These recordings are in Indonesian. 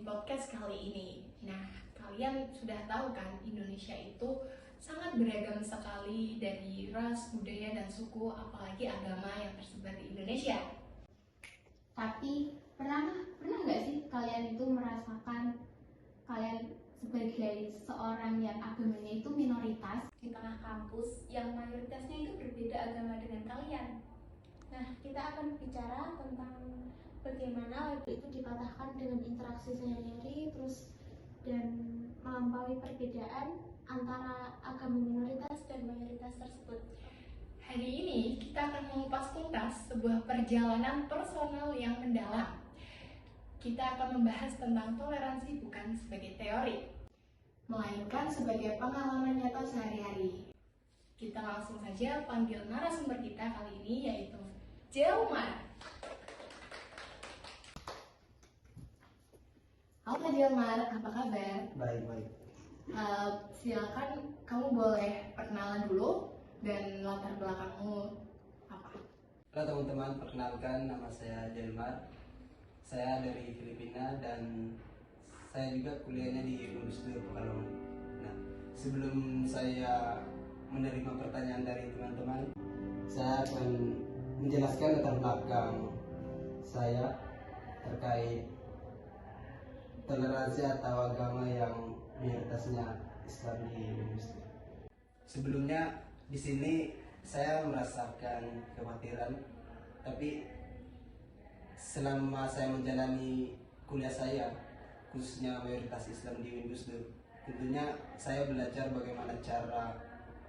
podcast kali ini. Nah, kalian sudah tahu kan Indonesia itu sangat beragam sekali dari ras, budaya, dan suku, apalagi agama yang tersebar di Indonesia. Tapi pernah nggak sih kalian itu merasakan kalian sebagai seorang yang agamanya itu minoritas di tengah kampus yang mayoritasnya itu berbeda agama dengan kalian? Nah, kita akan bicara tentang bagaimana label itu dipatahkan dengan interaksi sehari-hari, dan melampaui perbedaan antara agama minoritas dan mayoritas tersebut. Hari ini kita akan mengupas tuntas sebuah perjalanan personal yang mendalam. Kita akan membahas tentang toleransi bukan sebagai teori, melainkan sebagai pengalaman nyata sehari-hari. Kita langsung saja panggil narasumber kita kali ini, yaitu Jelmar. Halo Jelmar, apa kabar? Baik. Silakan kamu boleh perkenalan dulu dan latar belakangmu apa? Halo teman-teman, perkenalkan nama saya Jelmar. Saya dari Filipina dan saya juga kuliahnya di Universitas Pekalongan. Nah, sebelum saya menerima pertanyaan dari teman-teman, saya akan menjelaskan latar belakang saya terkait toleransi atau agama yang mayoritasnya Islam di Indonesia. Sebelumnya di sini saya merasakan kekhawatiran, tapi selama saya menjalani kuliah saya, khususnya mayoritas Islam di Industri, tentunya saya belajar bagaimana cara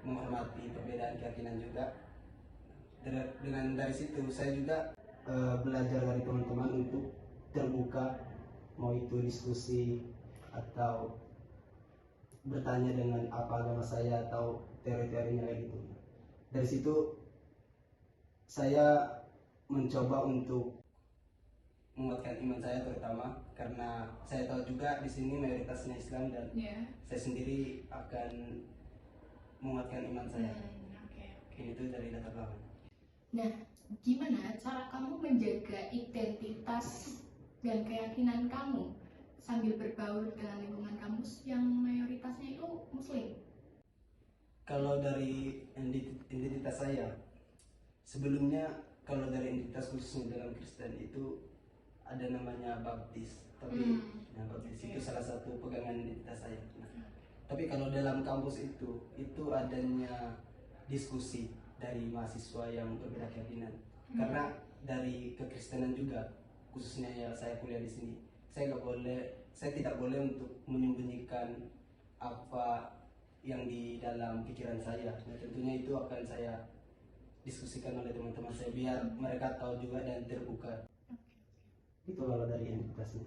menghormati perbedaan keyakinan juga. Dari situ saya juga belajar dari teman-teman untuk terbuka, mau itu diskusi atau bertanya dengan apa agama saya atau teori-teorinya kayak gitu. Dari situ saya mencoba untuk menguatkan iman saya, terutama karena saya tahu juga di sini mayoritasnya Islam dan saya sendiri akan menguatkan iman saya. Itu dari latar belakang. Nah, gimana cara kamu menjaga identitas dan keyakinan kamu sambil berbaur dengan lingkungan kampus yang mayoritasnya itu Muslim? Kalau dari identitas saya, sebelumnya kalau dari identitas khususnya dalam Kristen itu ada namanya baptis, tapi baptis itu salah satu pegangan identitas saya. Tapi kalau dalam kampus itu adanya diskusi dari mahasiswa yang berbeda keyakinan. Karena dari kekristenan juga, khususnya ya saya kuliah di sini, saya tidak boleh untuk menyembunyikan apa yang di dalam pikiran saya. Nah, tentunya itu akan saya diskusikan oleh teman-teman saya biar mereka tahu juga dan terbuka. Itu kalau dari identitasnya.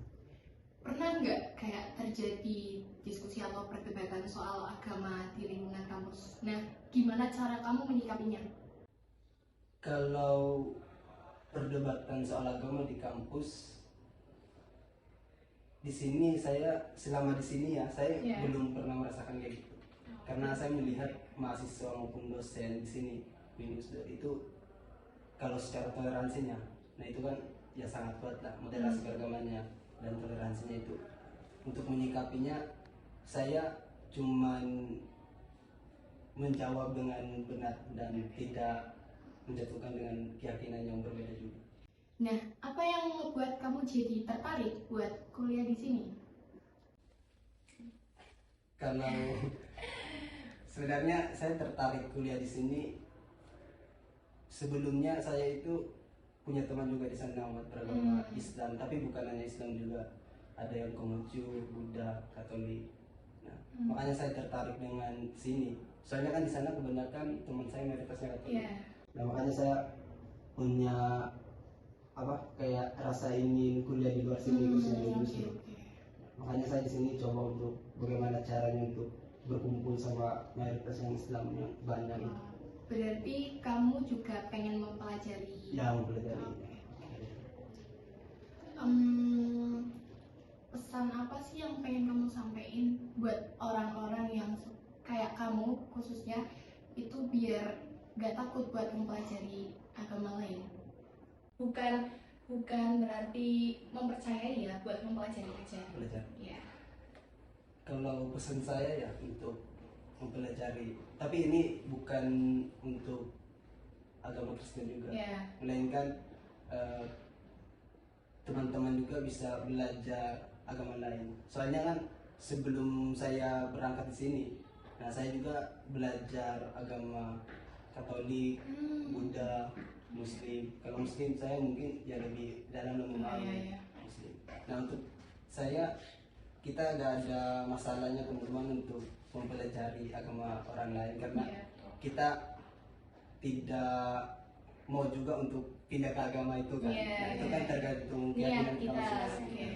Pernah nggak kayak terjadi diskusi atau perdebatan soal agama di lingkungan kampus? Nah, gimana cara kamu menyikapinya? Kalau perdebatan soal agama di kampus, di sini saya selama di sini ya saya belum pernah merasakan kayak gitu. Karena saya melihat mahasiswa maupun dosen di sini itu kalau secara toleransinya, nah itu kan ya sangat kuat lah moderasi beragamanya dan toleransinya itu. Untuk menyikapinya saya cuman menjawab dengan benar dan tidak menjatuhkan dengan keyakinan yang berbeda juga. Nah, apa yang membuat kamu jadi tertarik buat kuliah di sini? Kalau sebenarnya saya tertarik kuliah di sini, sebelumnya saya itu punya teman juga di sana umat beragama Islam, tapi bukan hanya Islam juga, ada yang Konghucu, Buddha, Katolik. Nah, makanya saya tertarik dengan sini. Soalnya kan di sana kebanyakan teman saya mayoritasnya Katolik. Nah, makanya saya punya kayak rasa ingin kuliah di luar sini, khususnya di Indonesia. Makanya saya di sini coba untuk bagaimana caranya untuk berkumpul sama mayoritas yang Islam yang banyak itu. Berarti kamu juga pengen mempelajari? Ya, mempelajari. Pesan apa sih yang pengen kamu sampaikan buat orang-orang yang kayak kamu khususnya itu biar gak takut buat mempelajari agama lain? Bukan bukan berarti mempercayai ya, buat mempelajari aja. belajar. Ya. Kalau pesan saya ya untuk mempelajari, tapi ini bukan untuk agama Kristen juga, Ya. melainkan teman-teman juga bisa belajar agama lain. Soalnya kan sebelum saya berangkat di sini, nah saya juga belajar agama Katolik, Buddha, Muslim. Kalau Muslim saya mungkin ya lebih dalam dan memahami Iya. Muslim. Nah untuk saya, kita gak ada masalahnya teman-teman untuk mempelajari agama orang lain, karena Iya. kita tidak mau juga untuk pindah ke agama itu kan. Iya, Nah itu iya. kan tergantung Niat keyakinan kita. masing-masing. Oke.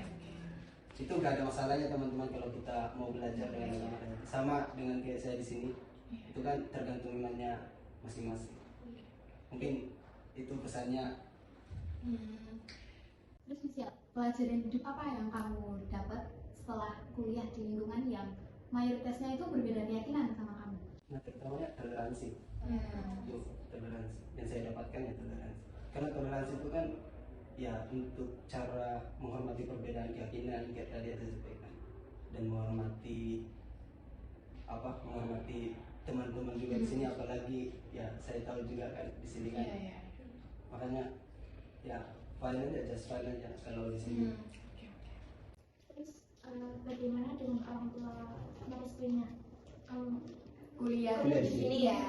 Itu gak ada masalahnya teman-teman kalau kita mau belajar dengan agama lain. Sama dengan kayak saya di sini, itu kan tergantung imannya masing-masing. Mungkin itu pesannya. Terus misal pelajaran hidup apa yang kamu dapat setelah kuliah di lingkungan yang mayoritasnya itu berbeda keyakinan sama kamu? Nah terutamanya toleransi. Itu toleransi yang saya dapatkan ya toleransi. Karena toleransi itu kan ya untuk cara menghormati perbedaan keyakinan kayak tadi saya sampaikan, dan menghormati teman-teman juga di sini, apalagi ya saya tahu juga kan di sini kan. Iya. Makanya ya fine aja, just fine aja kalau di sini. Terus bagaimana dengan orang tua merestuinya Kuliah Kuliah di di sini sini. ya.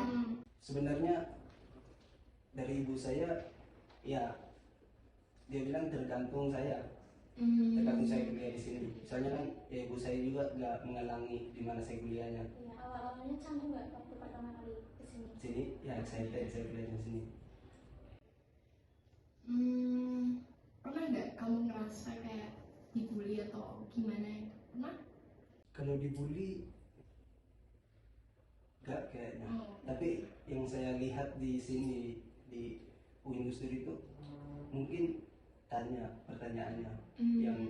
Sebenarnya dari ibu saya ya dia bilang tergantung saya kuliah di sini. Soalnya kan ya ibu saya juga nggak menghalangi di mana saya kuliahnya. Ya, awal-awalnya canggung nggak waktu pertama kali kesini? Di sini ya excited saya kuliah di sini. Pernah nggak kamu ngerasa kayak dibully atau gimana? Pernah? Kalau dibully nggak kayaknya. Tapi yang saya lihat di sini di Industri itu mungkin pertanyaannya yang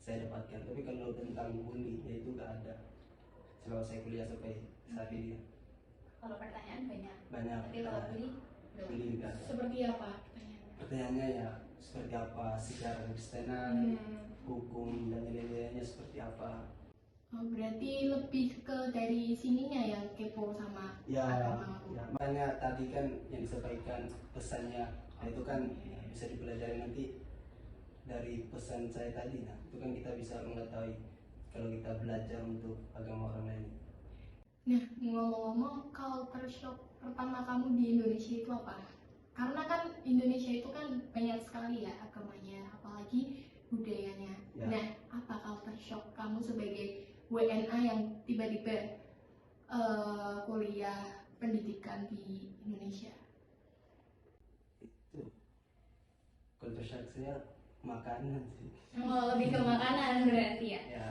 saya dapatkan. Tapi kalau tentang bully ya itu nggak ada selama saya kuliah sampai saat ini. Kalau pertanyaan banyak, Banyak tapi kalau beli bully nggak ada. Seperti apa pertanyaannya? Pertanyaannya ya seperti apa sejarah Kristenan, hukum dan nilai-nilainya seperti apa. Oh, berarti lebih ke dari sininya yang kepo sama Ya, agama. makanya tadi kan yang disampaikan pesannya, nah itu kan ya, bisa dipelajari nanti dari pesan saya tadi. Nah itu kan kita bisa mengetahui kalau kita belajar untuk agama orang lain. Nah, ngomong-ngomong, culture shock pertama kamu di Indonesia itu apa? Karena kan Indonesia itu kan banyak sekali ya agamanya, apalagi budayanya. Ya. Nah, apa culture shock kamu sebagai WNA yang tiba-tiba kuliah pendidikan di Indonesia? Itu culture shock saya makanan sih. Oh, lebih ke makanan berarti ya? Ya,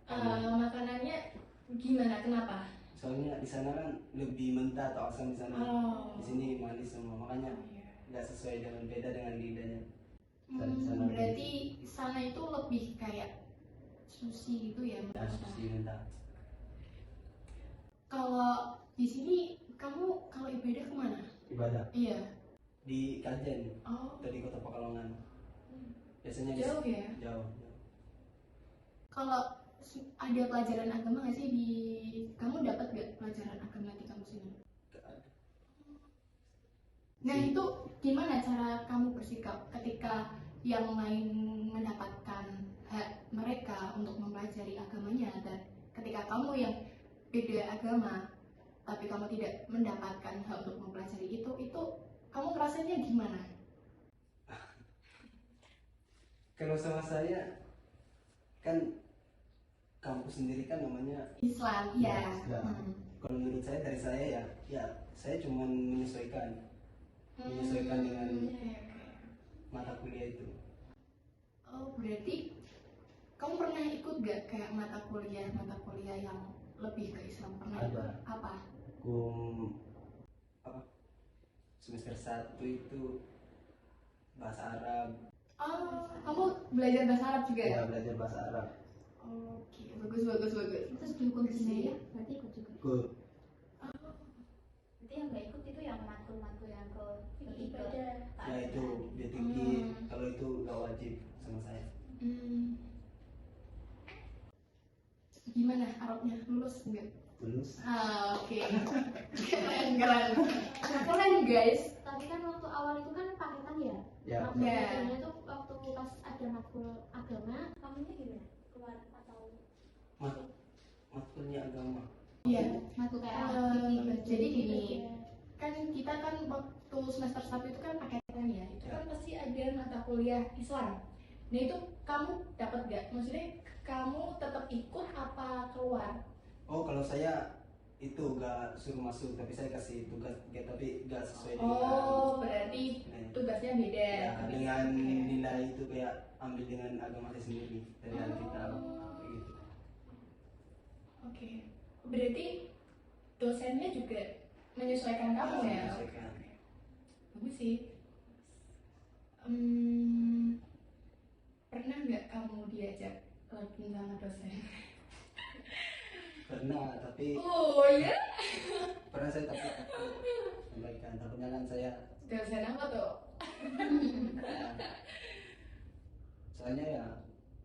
Makanannya gimana? Kenapa? soalnya di sana kan lebih mentah atau asam di sana. Oh. Di sini manis semua, makanya nggak sesuai dengan beda dengan lidahnya. Berarti sana itu lebih kayak sushi gitu ya? Ya, sushi mentah. Kalau di sini kamu kalau ibadah kemana? Ibadah Iya. di Kajen, Oh, dari Kota Pekalongan. Biasanya jauh ya? Jauh. Kalau ada pelajaran agama nggak sih di kamu dapat nggak pelajaran agama di kampus ini? Nggak ada. Nah itu gimana cara kamu bersikap ketika yang lain mendapatkan hak mereka untuk mempelajari agamanya, dan ketika kamu yang beda agama tapi kamu tidak mendapatkan hak untuk mempelajari itu kamu rasanya gimana? Kalau sama saya kan kampus sendiri kan namanya Islam ya. Islam. Kalau menurut saya dari saya ya saya cuma menyesuaikan dengan mata kuliah itu. Oh berarti kamu pernah ikut gak kayak mata kuliah yang lebih ke Islam? Pernah Ada. ikut? Apa? Semester 1 itu bahasa Arab. Oh, kamu belajar bahasa Arab juga ya? Ya, belajar bahasa Arab. Oke, bagus. Terus di hukum sendiri berarti ikut juga. Ikut. Berarti yang nggak ikut itu yang matkul-matkul yang ke lebih ke ibadah. Ya itu dia tinggi, kalau itu nggak wajib sama saya. Gimana Arabnya, lulus enggak? Lulus. Oke. Keren. Keren guys. tapi kan waktu awal itu kan paketan ya. Ya. Waktu Ya. paketannya tuh waktu pas ada matkul agama, kamunya gimana? Keluar atau Matkulnya agama. Iya. Matkul kayak Jadi gini, kan kita kan waktu semester 1 itu kan paketan ya, itu kan pasti ada mata kuliah Islam. Nah itu kamu dapat gak? Maksudnya kamu tetap ikut apa keluar? Oh kalau saya itu nggak suruh masuk, tapi saya kasih tugas tapi nggak sesuai Oh berarti tugasnya beda. ya, dengan nilai itu kayak ambil dengan agama saya sendiri dari Alkitab kayak gitu. Oke. Berarti dosennya juga menyesuaikan kamu ya? Menyesuaikan. Bagus sih. Pernah nggak kamu diajak lagi sama dosen? Pernah, tapi Oh ya? pernah saya tapi sampaikan takutnya kan saya Dosen apa tuh? soalnya ya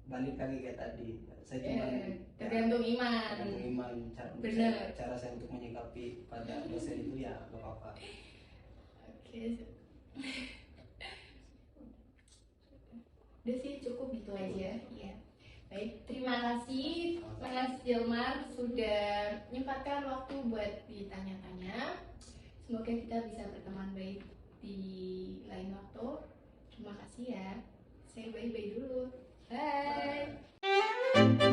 balik lagi kayak tadi saya cuma Tergantung iman. tergantung iman Bener. cara saya untuk menyikapi pada dosen itu ya gak apa-apa. Oke. Udah sih cukup gitu aja. Iya. Baik, terima kasih Mas Jilmar sudah menyempatkan waktu buat ditanya-tanya. Semoga kita bisa berteman baik di lain waktu. Terima kasih ya. Saya bye-bye dulu. Bye.